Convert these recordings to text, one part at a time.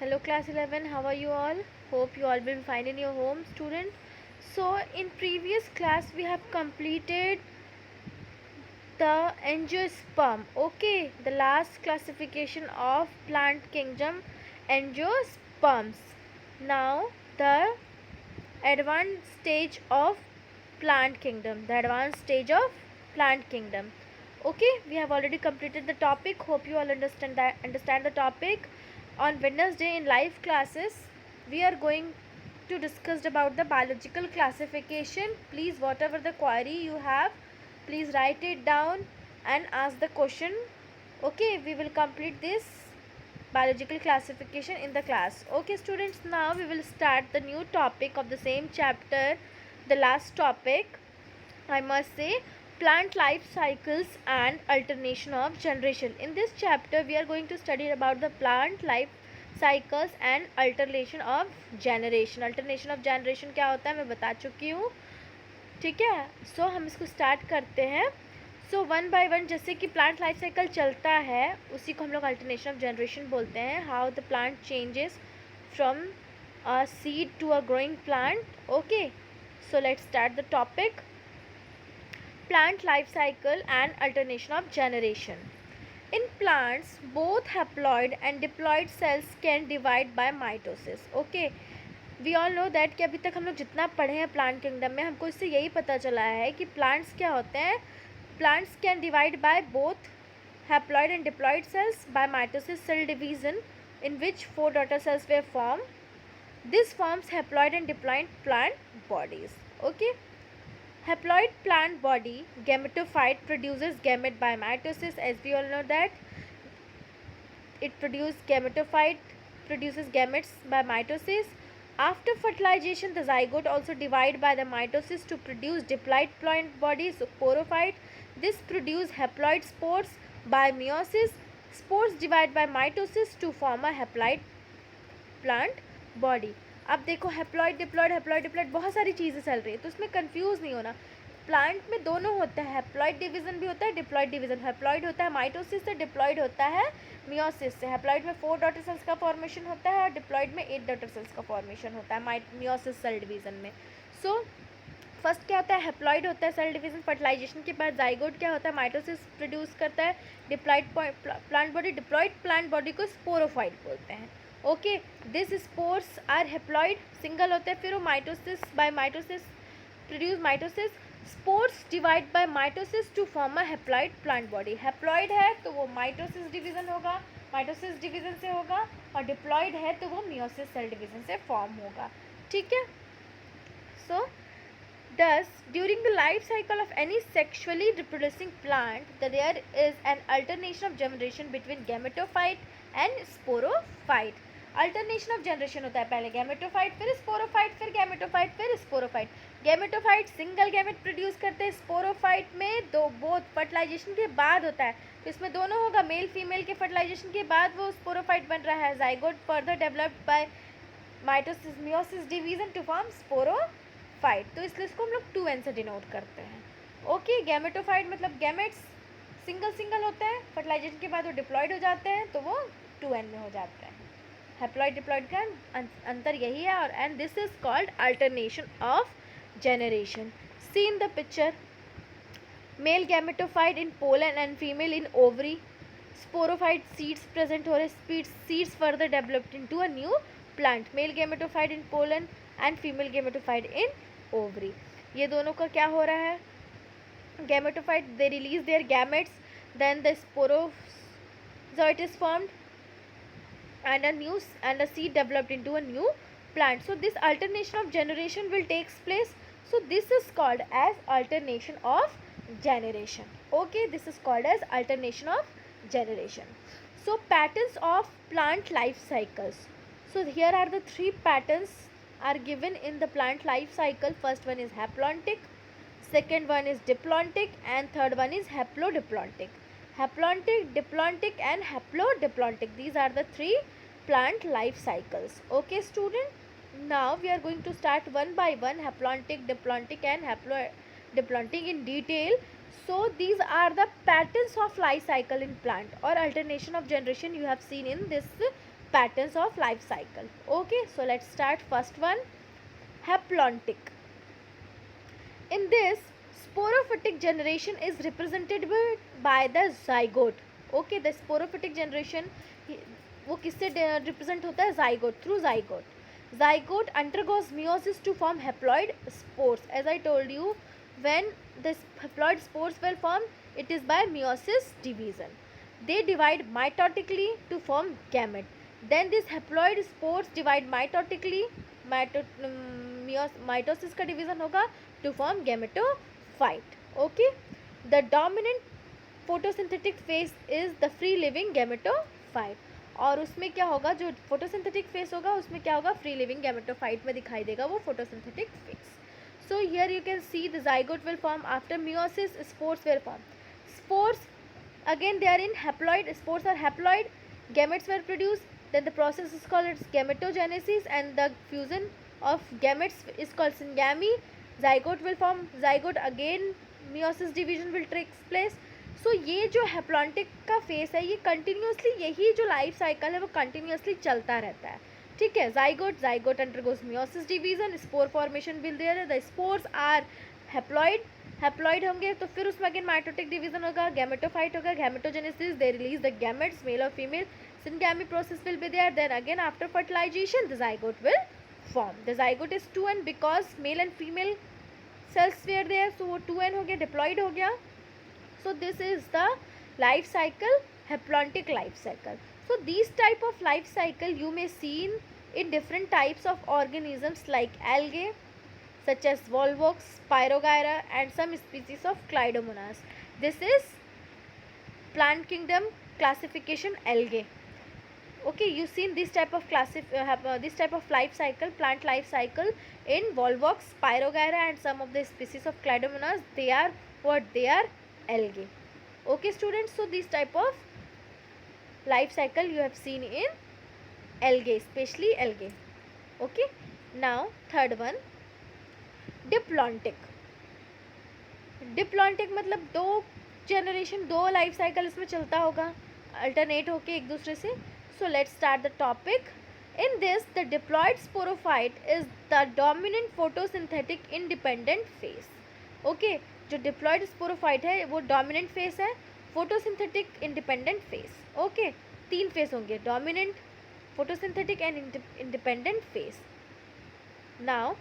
Hello class 11, how are you all? Hope you all been fine in your home, student. So in previous class we have completed the angiosperm. Okay, the last classification of plant kingdom, angiosperms. Now the advanced stage of plant kingdom. The advanced stage of plant kingdom. Okay, we have already completed the topic. Hope you all understand the topic. On Wednesday in live classes we are going to discuss about the biological classification. Please, whatever the query you have, please write it down and ask the question. Okay, we will complete this biological classification in the class. Okay students, now we will start the new topic of the same chapter, the last topic, I must say, plant life cycles and alternation of generation. In this chapter we are going to study about the plant life cycles and alternation of generation. Alternation of generation क्या होता है मैं बता चुकी हूँ, ठीक है. सो हम इसको स्टार्ट करते हैं. सो वन बाय वन जैसे कि प्लांट लाइफ साइकिल चलता है उसी को हम लोग अल्टरनेशन ऑफ जनरेशन बोलते हैं. How the plant changes from a seed to a growing plant. Okay, so let's start the topic. Plant life cycle and alternation of generation. In plants, both haploid and diploid cells can divide by mitosis. Okay, we all know that कि अभी तक हम लोग जितना पढ़े हैं plant kingdom में हमको इससे यही पता चला है कि प्लांट्स क्या होते हैं. Plants can divide by both haploid and diploid cells by mitosis cell division in which 4 daughter cells were formed. This forms haploid and diploid plant bodies. Okay, haploid plant body gametophyte produces gamete by mitosis. As we all know that it produces gametes by mitosis. After fertilization the zygote also divide by the mitosis to produce diploid plant bodies, sporophyte. This produce haploid spores by meiosis. Spores divide by mitosis to form a haploid plant body. अब देखो haploid diploid बहुत सारी चीज़ें चल रही है, तो उसमें कंफ्यूज नहीं होना. प्लांट में दोनों होता है, हैप्लॉइड डिवीजन भी होता है, डिप्लॉइड डिवीजन. हैप्लॉइड होता है माइटोसिस से, डिप्लॉइड होता है मियोसिस से. हैप्लॉइड में 4 डॉटर सेल्स का फॉर्मेशन होता है और डिप्लॉइड में 8 डॉटर सेल्स का फॉर्मेशन होता है मियोसिस सेल डिवीजन में. सो फर्स्ट क्या होता है, हैप्लॉइड होता है सेल डिवीजन. फर्टिलाइजेशन के बाद जाइगोट क्या होता है, माइटोसिस प्रोड्यूस करता है diploid plant body. Diploid plant body को स्पोरोफाइट बोलते हैं. Okay, this spores are haploid, single होते हैं. फिर वो mitosis by mitosis produce mitosis. Spores divide by mitosis to form a haploid plant body. Haploid है तो वो माइटोसिस डिवीजन होगा, माइटोसिस डिवीजन से होगा, और डिप्लॉइड है तो वो मियोसिस सेल डिवीजन से फॉर्म होगा. ठीक है. So thus during the life cycle of any sexually reproducing plant there is an alternation of generation between gametophyte and sporophyte. Alternation of generation होता है, पहले गैमेटोफाइट फिर स्पोरोफाइट फिर गैमेटोफाइट फिर sporophyte. Gametophyte single gamete produce करते हैं. Sporophyte में दो बोथ फर्टिलाइजेशन के बाद होता है, तो इसमें दोनों होगा. मेल फीमेल के फर्टिलाइजेशन के बाद वो स्पोरोफाइट बन रहा है. Zygote further developed by mitosis meiosis division to form sporophyte. तो इसलिए इसको हम लोग 2n से डिनोट करते हैं. ओके, गैमेटोफाइट मतलब गैमेट्स सिंगल सिंगल होते हैं, फर्टिलाइजेशन के बाद वो डिप्लॉइड हो जाते हैं तो वो 2n में हो जाते हैं. हैप्लॉइड डिप्लॉइड का अंतर यही है. और and this is called alternation of generation. See in the picture, male gametophyte in pollen and female in ovary. Sporophyte seeds present हो रहे, seeds further developed into a new plant. Male gametophyte in pollen and female gametophyte in ovary. ये दोनों का क्या हो रहा है, gametophyte they release their gametes, then the sporozoite is formed and a seed developed into a new plant. So this alternation of generation will takes place. So this is called as alternation of generation. Okay, this is called as alternation of generation. So patterns of plant life cycles. So here are the 3 patterns are given in the plant life cycle. First one is haplontic, second one is diplontic, and third one is haplodiplontic. Haplontic, diplontic and haplodiplontic, these are the 3 plant life cycles. Okay student, now we are going to start one by one haplontic, diplontic and haplodiplontic in detail. So these are the patterns of life cycle in plant or alternation of generation you have seen in this patterns of life cycle. Okay, so let's start. First one, haplontic. In this, sporophytic generation is represented by the zygote. Okay, the sporophytic generation वो किससे represent होता है? zygote, through zygote. Zygote undergoes meiosis to form haploid spores. As I told you, when the haploid spores will form, it is by meiosis division. They divide mitotically to form gamete. Then these haploid spores divide mitotically, mitosis का division होगा to form gametophyte. Okay, the dominant photosynthetic phase is the free living gametophyte. और उसमें क्या होगा, जो photosynthetic face होगा उसमें क्या होगा, फ्री लिविंग गैमेटोफाइट में दिखाई देगा वो photosynthetic face. So here you can see the zygote will form after meiosis. Spores will form. Spores again, they are in haploid. Spores are haploid. Gametes were produced. Then the process is called its gametogenesis, and the fusion of gametes is called syngamy. Zygote will form. Zygote again meiosis division will take place. सो ये जो haplontic का face है, ये continuously, यही जो life cycle है वो continuously चलता रहता है. ठीक है, zygote undergoes meiosis division, spore formation will there, the spores are haploid होंगे, तो फिर उसमें अगेन माइटोटिक डिवीजन होगा, गैमेटोफाइट होगा, gametogenesis, they release the gametes, male और female, syngamy process will be there. Then again after fertilization the zygote will form. The zygote is 2n because male and female cells were there, so वो 2n हो गया, diploid हो गया. So this is the life cycle, haplontic life cycle. So these type of life cycle you may see in different types of organisms like algae such as volvox, Pyrogyra and some species of Clydomonas. This is plant kingdom classification algae. Okay, you seen this type of this type of life cycle, plant life cycle in volvox, Pyrogyra and some of the species of Clydomonas. They are what? They are algae. Okay students, so this type of life cycle you have seen in algae, especially algae. Okay, now third one, diplontic. Diplontic मतलब दो generation, दो life cycle इसमें चलता होगा alternate होके एक दूसरे से. So let's start the topic. In this the diploid sporophyte is the dominant photosynthetic independent phase. Okay, जो डिप्लॉयड स्पोरोफाइट है वो डोमिनेंट फेस है, फोटोसिंथेटिक इंडिपेंडेंट फेस. ओके, तीन फेस होंगे, dominant, photosynthetic and independent phase. Now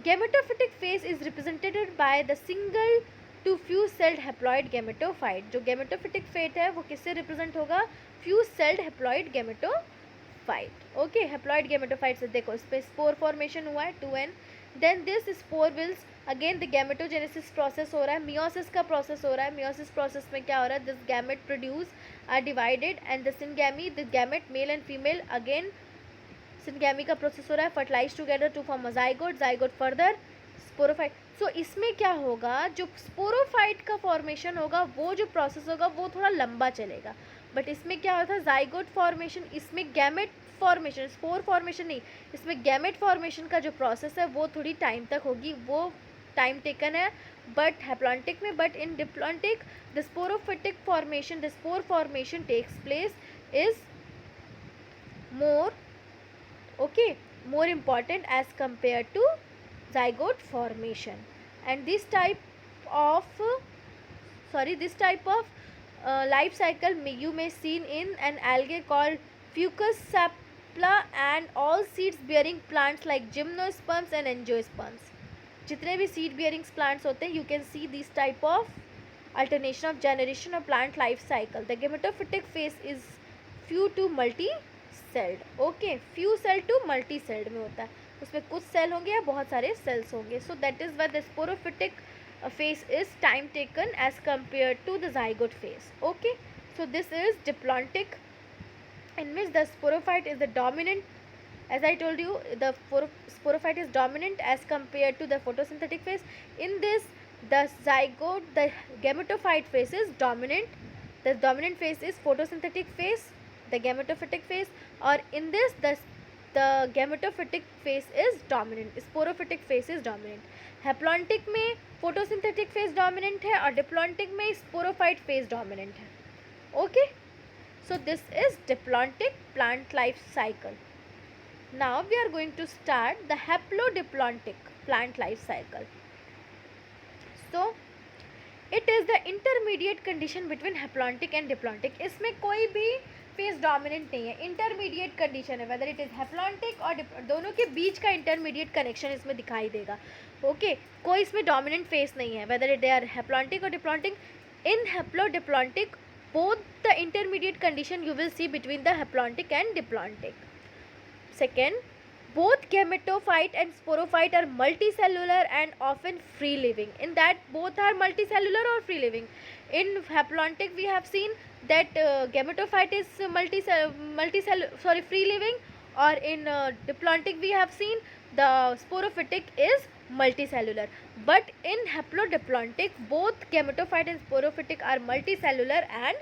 gametophytic phase is represented by the single to few celled haploid gametophyte. जो gametophytic phase है वो किससे रिप्रेजेंट होगा? Few celled haploid gametophyte. Okay, haploid gametophyte से देखो इस पर स्पोर फॉर्मेशन हुआ है 2n. Then this spore wills again the gametogenesis process हो रहा है, मियोसिस का प्रोसेस हो रहा है. मियोसिस प्रोसेस में क्या हो रहा है? This gamete produce are divided and the syngamy, the gamete male and female, again syngamy का प्रोसेस हो रहा है, fertilize together to form a zygote, zygote further sporophyte. So इसमें क्या होगा, जो स्पोरोफाइट का फॉर्मेशन होगा वो जो प्रोसेस होगा वो थोड़ा लंबा चलेगा. बट इसमें क्या होता है? zygote फॉर्मेशन, इसमें गैमेट फॉर्मेशन, स्पोर फॉर्मेशन नहीं, इसमें गैमेट फॉर्मेशन का जो प्रोसेस है वो थोड़ी टाइम तक होगी, वो टाइम टेकन है बट हैप्लॉन्टिक में. But in diplontic the sporophytic formation, the spore formation takes place is more, okay, more important as compared to zygote formation. And this type of life cycle you may seen in an algae called Fucus sapla and all seeds bearing plants like gymnosperms and angiosperms. जितने भी seed bearing plants होते हैं, you can see this type of alternation of generation of plant life cycle. The gametophytic phase is few to multi celled. Okay, few cell to multi celled में होता है, उसमें कुछ cell होंगे या बहुत सारे सेल्स होंगे. So that is why the sporophytic phase is time taken as compare to the zygote phase. Okay, so this is diplontic in which the sporophyte is the dominant. As I told you, the sporophyte is dominant as compared to the photosynthetic phase. In this, the zygote, the gametophyte phase is dominant. The dominant phase is photosynthetic phase, the gametophytic phase, or in this the gametophytic phase is dominant, sporophytic phase is dominant. Haplontic में photosynthetic phase dominant है और diplontic में sporophyte phase dominant है. Okay, So this is diplontic plant life cycle. Now we are going to start the haplodiplontic plant life cycle. So it is the intermediate condition between haplontic and diplontic. इसमें कोई भी face dominant नहीं है, intermediate condition है. Whether it is haplontic और दोनों के बीच का इंटरमीडिएट कनेक्शन इसमें दिखाई देगा. ओके कोई इसमें डोमिनेंट फेस नहीं है, वेदर इट आर हैप्लॉन्टिक और diplontic. In haplodiplontic both the intermediate condition you will see between the haplontic and diplontic. Second, both gametophyte and sporophyte are multicellular and often free living. In that both are multicellular or free living. In haplontic we have seen that gametophyte is free living, or in diplontic we have seen the sporophytic is multicellular. But in haplodiplontic both gametophyte and sporophytic are multicellular and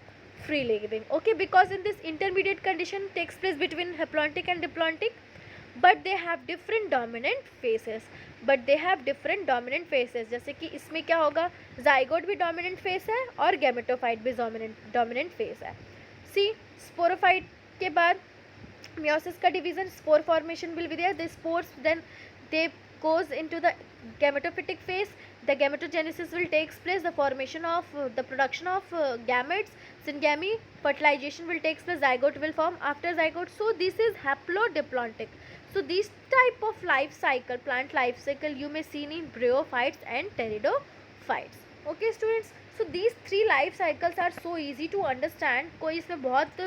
free living. Okay, because in this intermediate condition takes place between haplontic and diplontic, but they have different dominant phases. जैसे कि इसमें क्या होगा, zygote भी dominant phase है और gametophyte भी dominant phase है. सी स्पोरोफाइट के बाद meiosis का division, spore formation will be there. The spores then they goes into the gametophytic phase. The gametogenesis will takes place, the formation of the production of gametes, syngamy, fertilization will takes place, zygote will form after zygote. So this is haplodiplontic. So this type of life cycle, plant life cycle, you may see in bryophytes and pteridophytes. Okay students, so these three life cycles are so easy to understand. कोई इसमें बहुत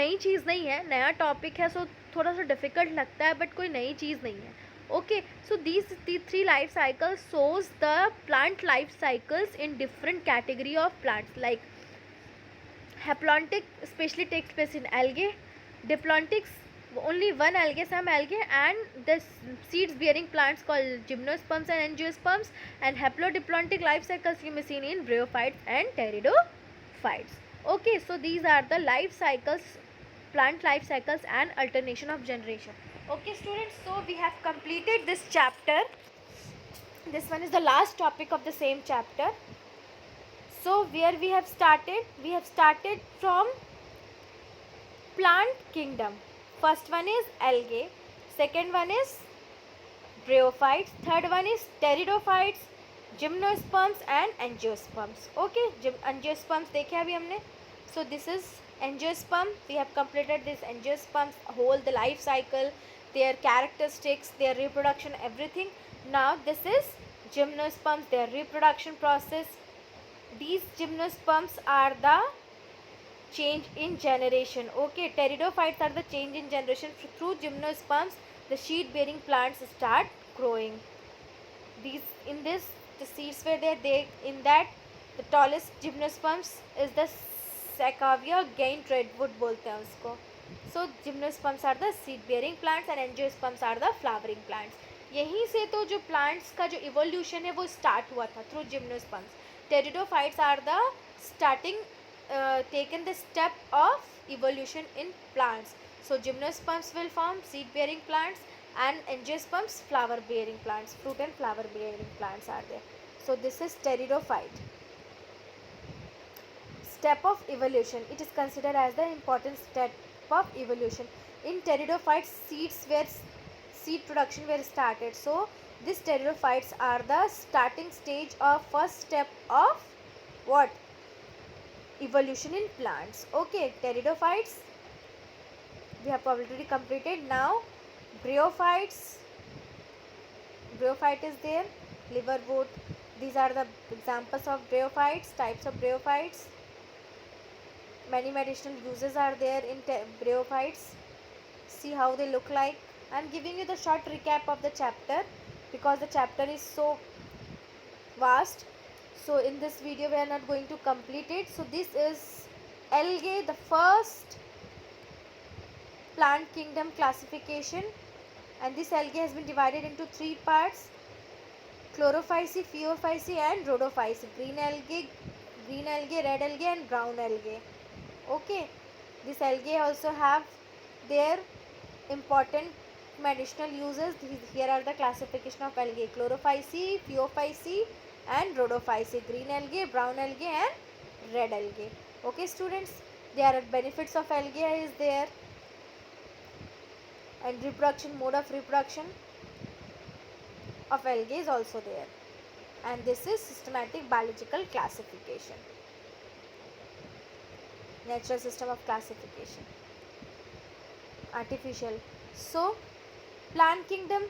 नई चीज़ नहीं है, नया topic है, सो थोड़ा सा डिफ़िकल्ट लगता है, बट कोई नई चीज़ नहीं है. Okay, so these three life cycles shows the plant life cycles in different category of plants. Like haplontic especially takes place in algae, diplontic only one algae, some algae, and the seeds bearing plants called gymnosperms and angiosperms. And haplodiplontic life cycles you may see in bryophytes and pteridophytes. Okay, so these are the life cycles, plant life cycles and alternation of generation. Okay students, so we have completed this chapter. This one is the last topic of the same chapter. So where we have started from plant kingdom. First one is algae, second one is bryophytes, third one is pteridophytes, gymnosperms and angiosperms. Okay, angiosperms देखे अभी हमने. So this is angiosperm. We have completed this angiosperms whole the life cycle, their characteristics, their reproduction, everything. Now this is gymnosperms, their reproduction process. These gymnosperms are the change in generation. Okay, pteridophytes are the change in generation. Through gymnosperms the seed bearing plants start growing. These in this the seeds were there. They in that the tallest gymnosperms is the Sacavia gained redwood बोलते हैं उसको. So gymnosperms are the seed bearing plants and angiosperms are the flowering plants. यहीं से तो जो plants का जो evolution है वो start हुआ था through gymnosperms. Pteridophytes are the starting taken the step of evolution in plants. So gymnosperms will form seed bearing plants and angiosperms flower bearing plants. Fruit and flower bearing plants are there. So this is pteridophyte. Step of evolution. It is considered as the important step of evolution. In pteridophytes, seed production were started. So these pteridophytes are the starting stage of first step of what? Evolution in plants. Okay, pteridophytes we have already completed. Now bryophytes. Bryophyte is there. Liverwood. These are the examples of bryophytes, types of bryophytes. Many medicinal uses are there in bryophytes. See how they look like. I am giving you the short recap of the chapter because the chapter is so vast. So in this video we are not going to complete it. So this is algae, the first plant kingdom classification, and this algae has been divided into three parts: chlorophyceae, phaeophyceae and rhodophyceae. Green algae, red algae and brown algae. Okay, this algae also have their important medicinal uses. Here are the classification of algae: chlorophyceae, phaeophyceae and rhodophyceae. Green algae, brown algae and red algae. Okay students, There are benefits of algae is there, and reproduction, mode of reproduction of algae is also there. And this is systematic biological classification, natural system of classification. Artificial. So plant kingdom,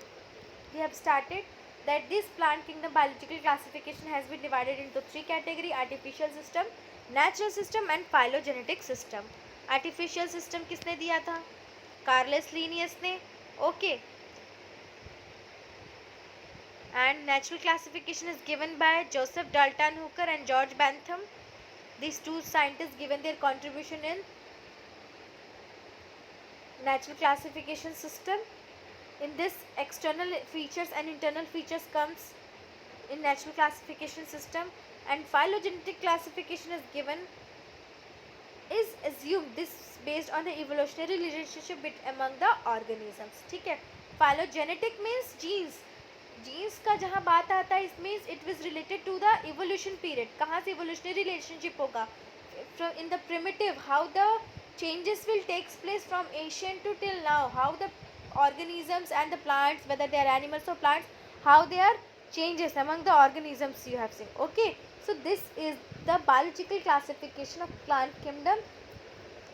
we have started that this plant kingdom biological classification has been divided into three category: artificial system, natural system and phylogenetic system. artificial system किसने दिया था? Carlos Linnaeus ने. Okay. And natural classification is given by Joseph Dalton Hooker and George Bentham. These two scientists given their contribution in natural classification system. In this, external features and internal features comes in natural classification system, and phylogenetic classification is given, is assumed this based on the evolutionary relationship among the organisms. ठीक है. Phylogenetic means genes. Jeans का जहाँ बात आता है, इसमें it was related to the evolution period. कहाँ से इवोल्यूशनरी रिलेशनशिप होगा? In the primitive, how the changes will takes place from ancient to till now, how the organisms and the plants, whether they are animals or plants, how they are changes among the organisms you have seen. Okay, so this is the biological classification of plant kingdom,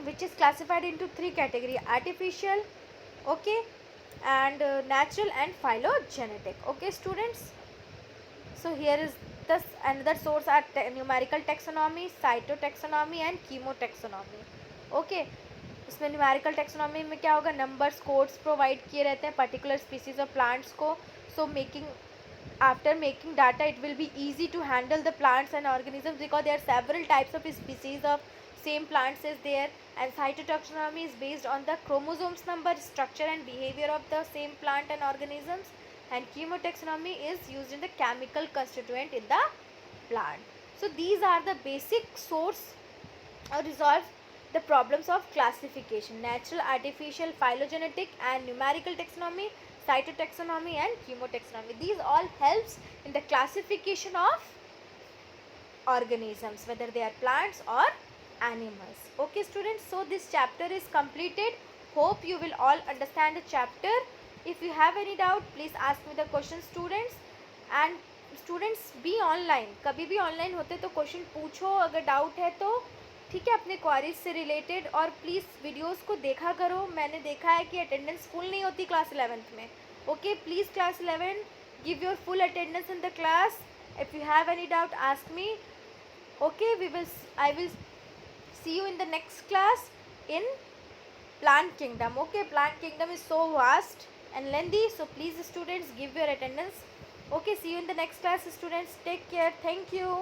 which is classified into three category: artificial, okay, and natural and phylogenetic. Okay students, so here is this another source are numerical taxonomy, cytotaxonomy and chemotaxonomy. Okay, इसमें numerical taxonomy में क्या होगा? Numbers, codes provide किए रहते हैं particular species of plants को. So making, after making data, it will be easy to handle the plants and organisms because there are several types of species of same plants is there. And cytotaxonomy is based on the chromosomes number, structure and behavior of the same plant and organisms. And chemotaxonomy is used in the chemical constituent in the plant. So these are the basic source or resolve the problems of classification: natural, artificial, phylogenetic and numerical taxonomy, cytotaxonomy and chemotaxonomy. These all helps in the classification of organisms, whether they are plants or animals. Okay students, so this chapter is completed. Hope you will all understand the chapter. If you have any doubt, please ask me the question students. And students be online, कभी भी online होते तो question पूछो अगर doubt है तो, ठीक है, अपने क्वारीज से रिलेटेड. और प्लीज़ वीडियोस को देखा करो. मैंने देखा है कि अटेंडेंस फुल नहीं होती क्लास 11th में. Okay, please class 11 give your full attendance in the class. If you have any doubt ask me. Okay, I will see you in the next class in plant kingdom. Okay, plant kingdom is so vast and lengthy, so please students give your attendance. Okay, see you in the next class students. Take care. Thank you.